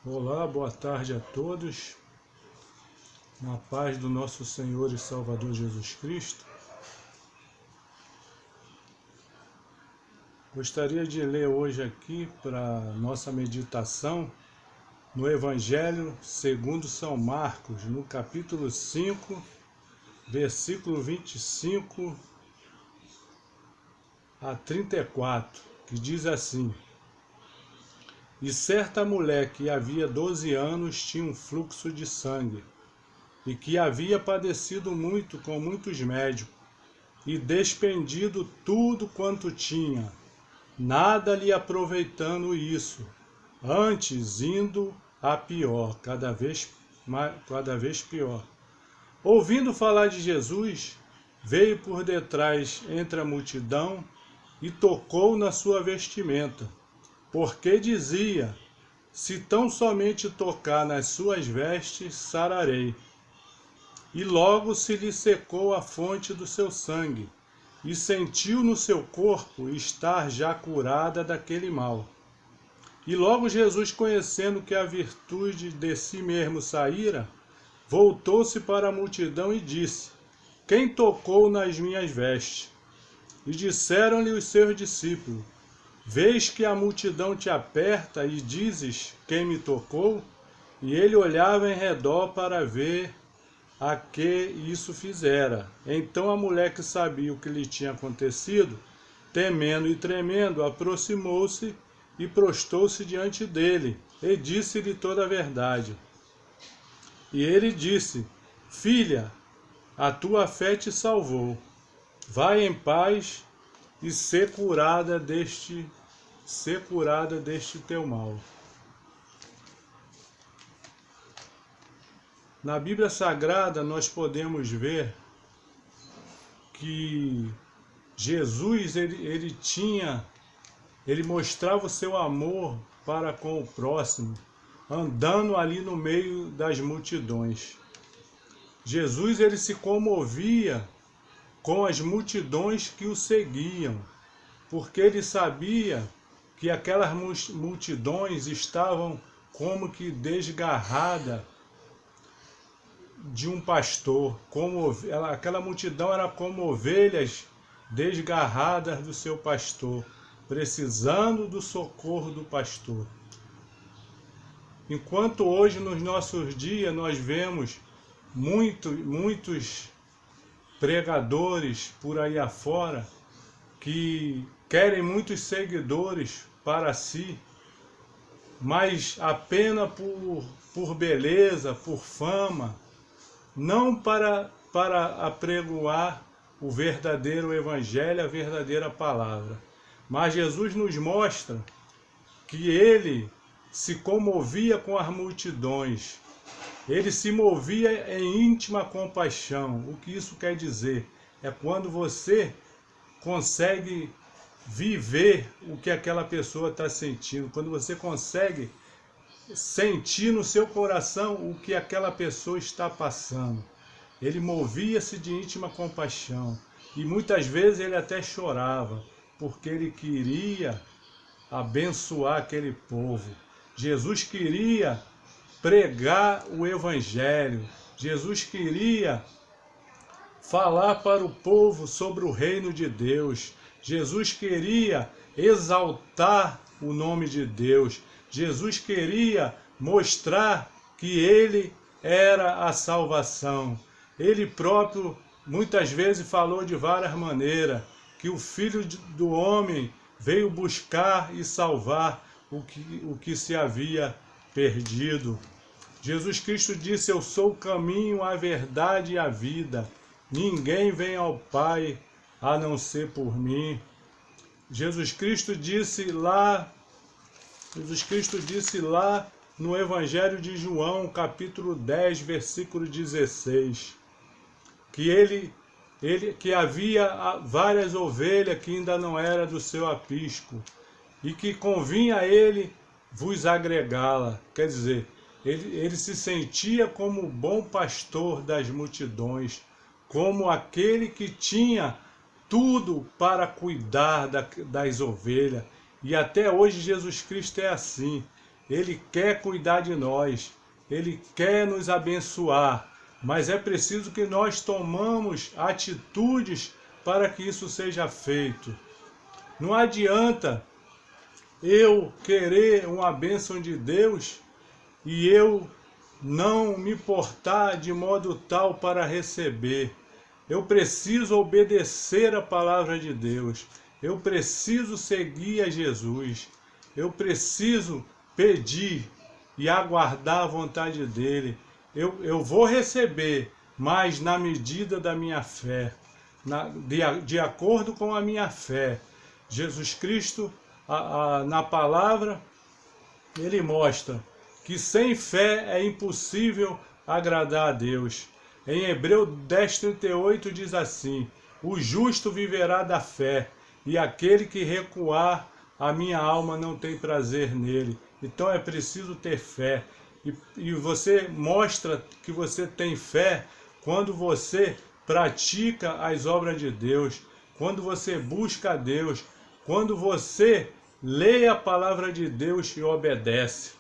Olá, boa tarde a todos, na paz do nosso Senhor e Salvador Jesus Cristo. Gostaria de ler hoje aqui para nossa meditação no Evangelho segundo São Marcos, no capítulo 5, versículo 25 a 34, que diz assim: E certa mulher que havia 12 anos tinha um fluxo de sangue, e que havia padecido muito com muitos médicos, e despendido tudo quanto tinha, nada lhe aproveitando isso, antes indo a pior, cada vez pior. Ouvindo falar de Jesus, veio por detrás entre a multidão e tocou na sua vestimenta, porque dizia: se tão somente tocar nas suas vestes, sararei. E logo se lhe secou a fonte do seu sangue, e sentiu no seu corpo estar já curada daquele mal. E logo Jesus, conhecendo que a virtude de si mesmo saíra, voltou-se para a multidão e disse: Quem tocou nas minhas vestes? E disseram-lhe os seus discípulos: Vês que a multidão te aperta e dizes: Quem me tocou? E ele olhava em redor para ver a que isso fizera. Então a mulher, que sabia o que lhe tinha acontecido, temendo e tremendo, aproximou-se e prostou-se diante dele, e disse-lhe toda a verdade. E ele disse: Filha, a tua fé te salvou. Vai em paz e ser curada deste teu mal. Na Bíblia Sagrada nós podemos ver que Jesus ele mostrava o seu amor para com o próximo, andando ali no meio das multidões. Jesus ele se comovia com as multidões que o seguiam, porque ele sabia que aquelas multidões estavam como que desgarradas de um pastor, aquela multidão era como ovelhas desgarradas do seu pastor, precisando do socorro do pastor. Enquanto hoje, nos nossos dias, nós vemos muitos pregadores por aí afora que querem muitos seguidores para si, mas apenas por beleza, por fama, não para apregoar o verdadeiro evangelho, a verdadeira palavra. Mas Jesus nos mostra que ele se comovia com as multidões, ele se movia em íntima compaixão. O que isso quer dizer? É quando você consegue viver o que aquela pessoa está sentindo, quando você consegue sentir no seu coração o que aquela pessoa está passando. Ele movia-se de íntima compaixão e muitas vezes ele até chorava, porque ele queria abençoar aquele povo. Jesus queria pregar o evangelho. Jesus queria falar para o povo sobre o reino de Deus. Jesus queria exaltar o nome de Deus. Jesus queria mostrar que ele era a salvação. Ele próprio muitas vezes falou de várias maneiras que o Filho do Homem veio buscar e salvar o que se havia perdido. Jesus Cristo disse: Eu sou o caminho, a verdade e a vida. Ninguém vem ao Pai a não ser por mim. Jesus Cristo disse lá no Evangelho de João, capítulo 10, versículo 16, que havia várias ovelhas que ainda não eram do seu aprisco, e que convinha a ele vos agregá-la. Quer dizer, ele se sentia como o bom pastor das multidões, como aquele que tinha tudo para cuidar das ovelhas. E até hoje Jesus Cristo é assim. Ele quer cuidar de nós, Ele quer nos abençoar, mas é preciso que nós tomamos atitudes para que isso seja feito. Não adianta eu querer uma bênção de Deus e eu não me portar de modo tal para receber. Eu preciso obedecer a palavra de Deus. Eu preciso seguir a Jesus. Eu preciso pedir e aguardar a vontade dEle. Eu vou receber, mas na medida da minha fé, de acordo com a minha fé. Jesus Cristo, na palavra, Ele mostra que sem fé é impossível agradar a Deus. Em Hebreu 10:38 diz assim: o justo viverá da fé, e aquele que recuar, a minha alma não tem prazer nele. Então é preciso ter fé. E você mostra que você tem fé quando você pratica as obras de Deus, quando você busca a Deus, quando você lê a palavra de Deus e obedece.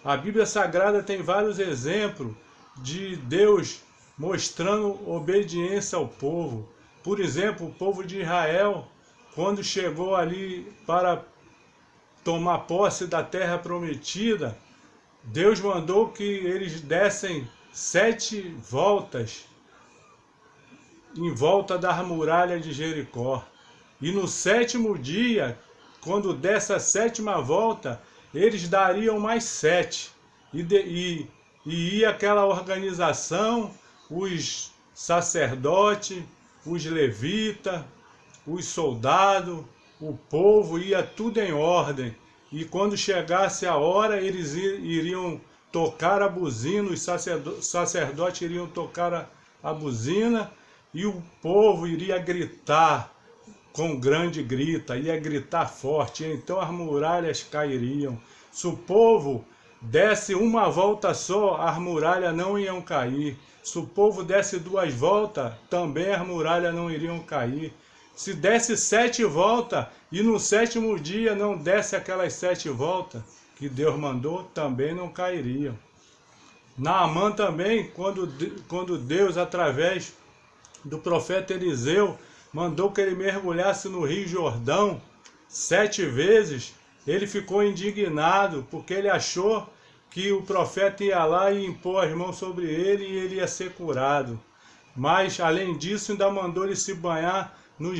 A Bíblia Sagrada tem vários exemplos de Deus mostrando obediência ao povo. Por exemplo, o povo de Israel, quando chegou ali para tomar posse da terra prometida, Deus mandou que eles dessem 7 voltas em volta da muralha de Jericó. E no 7º dia, quando desse a 7ª volta, eles dariam mais 7. E ia aquela organização, os sacerdotes, os levitas, os soldados, o povo, ia tudo em ordem. E quando chegasse a hora, eles iriam tocar a buzina, os sacerdotes iriam tocar a buzina, e o povo iria gritar com grande grita, ia gritar forte, então as muralhas cairiam. Se o povo desse uma volta só, as muralhas não iam cair. Se o povo desse 2 voltas, também as muralhas não iriam cair. Se desse 7 voltas e no 7º dia não desse aquelas 7 voltas que Deus mandou, também não cairiam. Naamã também, quando Deus, através do profeta Eliseu, mandou que ele mergulhasse no Rio Jordão 7 vezes, ele ficou indignado, porque ele achou que o profeta ia lá e impor as mãos sobre ele e ele ia ser curado. Mas, além disso, ainda mandou ele se banhar no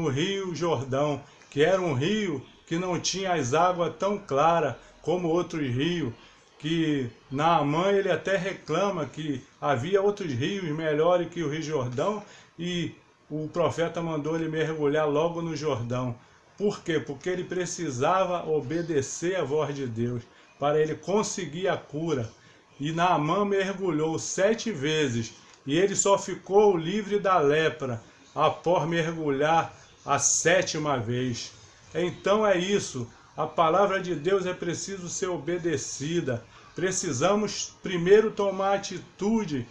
Rio Jordão, que era um rio que não tinha as águas tão claras como outros rios, que Naamã ele até reclama que havia outros rios melhores que o Rio Jordão, e o profeta mandou ele mergulhar logo no Jordão. Por quê? Porque ele precisava obedecer a voz de Deus para ele conseguir a cura. E Naamã mergulhou 7 vezes e ele só ficou livre da lepra após mergulhar a 7ª vez. Então é isso, a palavra de Deus é preciso ser obedecida. Precisamos primeiro tomar atitude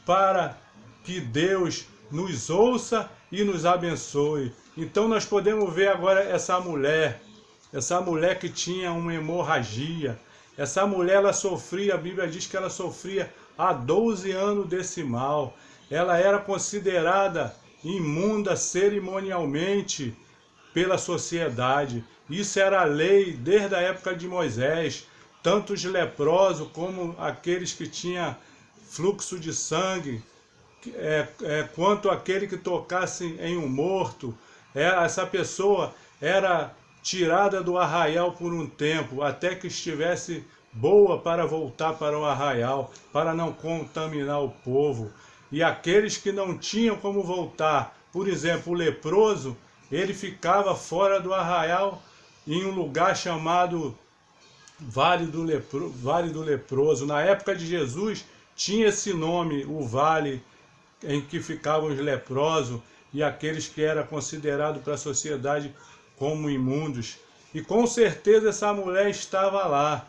para que Deus nos ouça e nos abençoe. Então nós podemos ver agora essa mulher que tinha uma hemorragia. Essa mulher, ela sofria, a Bíblia diz que ela sofria há 12 anos desse mal. Ela era considerada imunda cerimonialmente pela sociedade. Isso era a lei desde a época de Moisés. Tanto os leprosos como aqueles que tinham fluxo de sangue, quanto aquele que tocasse em um morto, essa pessoa era tirada do arraial por um tempo, até que estivesse boa para voltar para o arraial, para não contaminar o povo. E aqueles que não tinham como voltar, por exemplo, o leproso, ele ficava fora do arraial em um lugar chamado Vale do Leproso. Na época de Jesus tinha esse nome, o vale em que ficavam os leprosos e aqueles que eram considerados para a sociedade como imundos. E com certeza essa mulher estava lá.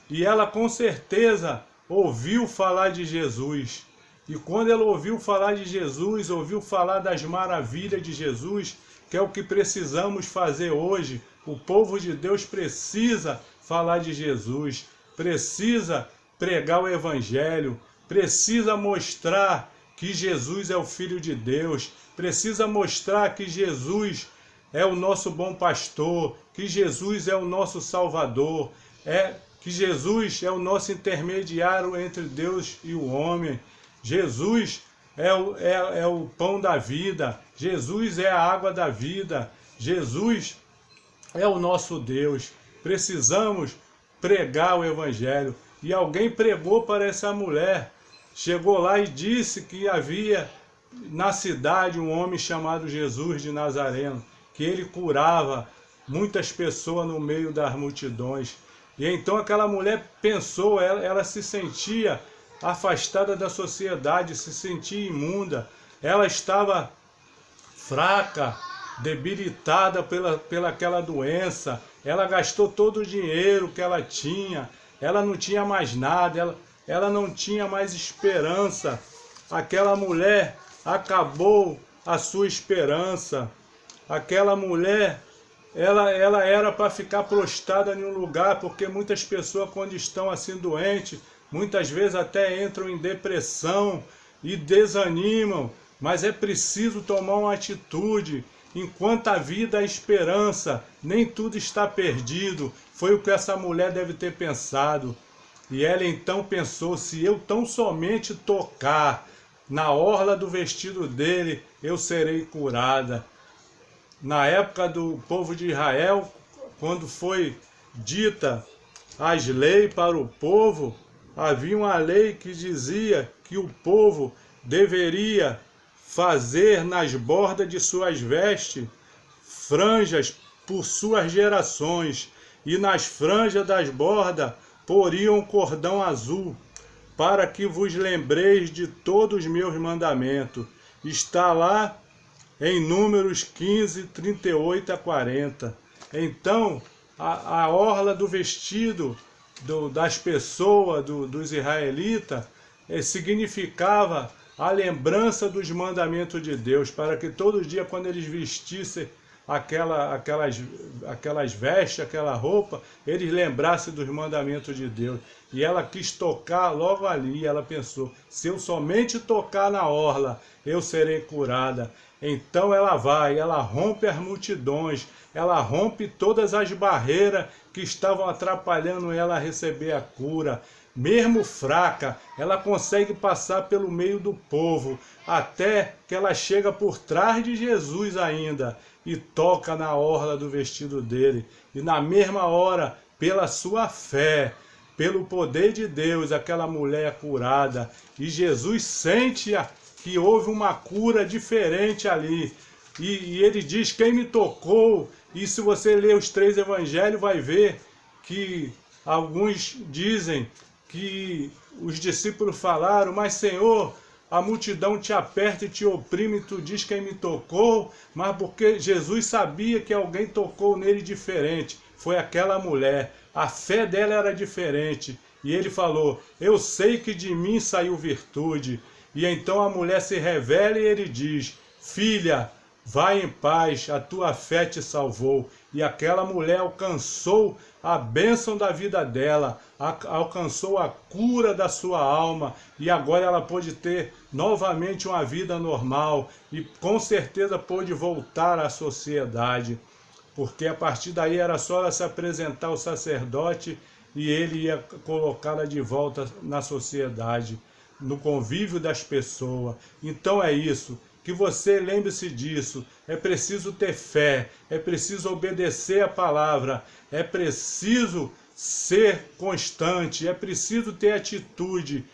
E ela com certeza ouviu falar de Jesus. E quando ela ouviu falar de Jesus, ouviu falar das maravilhas de Jesus, que é o que precisamos fazer hoje. O povo de Deus precisa falar de Jesus, precisa pregar o Evangelho, precisa mostrar que Jesus é o Filho de Deus, precisa mostrar que Jesus é o nosso bom pastor, que Jesus é o nosso Salvador, que Jesus é o nosso intermediário entre Deus e o homem. Jesus é o pão da vida, Jesus é a água da vida, Jesus é o nosso Deus. Precisamos pregar o Evangelho. E alguém pregou para essa mulher, chegou lá e disse que havia na cidade um homem chamado Jesus de Nazareno, que ele curava muitas pessoas no meio das multidões. E então aquela mulher pensou, ela se sentia afastada da sociedade, se sentia imunda, ela estava fraca, debilitada pela aquela doença, ela gastou todo o dinheiro que ela tinha, ela não tinha mais nada, ela não tinha mais esperança. Aquela mulher acabou a sua esperança. Aquela mulher, ela era para ficar prostrada em um lugar, porque muitas pessoas, quando estão assim doentes, muitas vezes até entram em depressão e desanimam, mas é preciso tomar uma atitude. Enquanto a vida há esperança, nem tudo está perdido. Foi o que essa mulher deve ter pensado. E ela então pensou, se eu tão somente tocar na orla do vestido dele, eu serei curada. Na época do povo de Israel, quando foi dita as leis para o povo, havia uma lei que dizia que o povo deveria fazer nas bordas de suas vestes franjas por suas gerações, e nas franjas das bordas poriam um cordão azul, para que vos lembreis de todos os meus mandamentos. Está lá em Números 15, 38 a 40. Então, a orla do vestido das pessoas, dos israelitas, significava a lembrança dos mandamentos de Deus, para que todo dia, quando eles vestissem aquelas vestes, aquela roupa, eles lembrassem dos mandamentos de Deus. E ela quis tocar logo ali, ela pensou, se eu somente tocar na orla, eu serei curada. Então ela rompe as multidões, ela rompe todas as barreiras que estavam atrapalhando ela a receber a cura. Mesmo fraca, ela consegue passar pelo meio do povo, até que ela chega por trás de Jesus ainda, e toca na orla do vestido dele. E na mesma hora, pela sua fé, pelo poder de Deus, aquela mulher é curada. E Jesus sente que houve uma cura diferente ali. E ele diz, quem me tocou? E se você ler os 3 evangelhos, vai ver que alguns dizem que os discípulos falaram, mas Senhor, a multidão te aperta e te oprime, e tu diz quem me tocou, mas porque Jesus sabia que alguém tocou nele diferente, foi aquela mulher, a fé dela era diferente, e ele falou, eu sei que de mim saiu virtude, e então a mulher se revela e ele diz, filha, vai em paz, a tua fé te salvou. E aquela mulher alcançou a bênção da vida dela, alcançou a cura da sua alma, e agora ela pôde ter novamente uma vida normal, e com certeza pôde voltar à sociedade, porque a partir daí era só ela se apresentar ao sacerdote, e ele ia colocá-la de volta na sociedade, no convívio das pessoas. Então é isso. Que você lembre-se disso, é preciso ter fé, é preciso obedecer a palavra, é preciso ser constante, é preciso ter atitude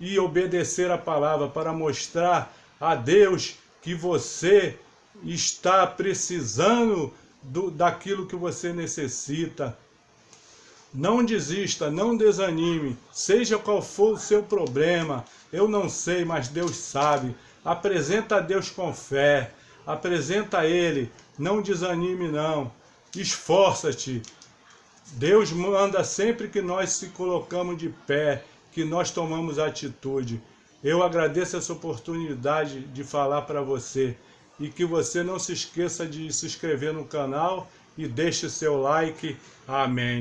e obedecer a palavra para mostrar a Deus que você está precisando daquilo que você necessita. Não desista, não desanime, seja qual for o seu problema, eu não sei, mas Deus sabe. Apresenta a Deus com fé, apresenta a Ele, não desanime não, esforça-te. Deus manda sempre que nós se colocamos de pé, que nós tomamos atitude. Eu agradeço essa oportunidade de falar para você, e que você não se esqueça de se inscrever no canal e deixe seu like. Amém.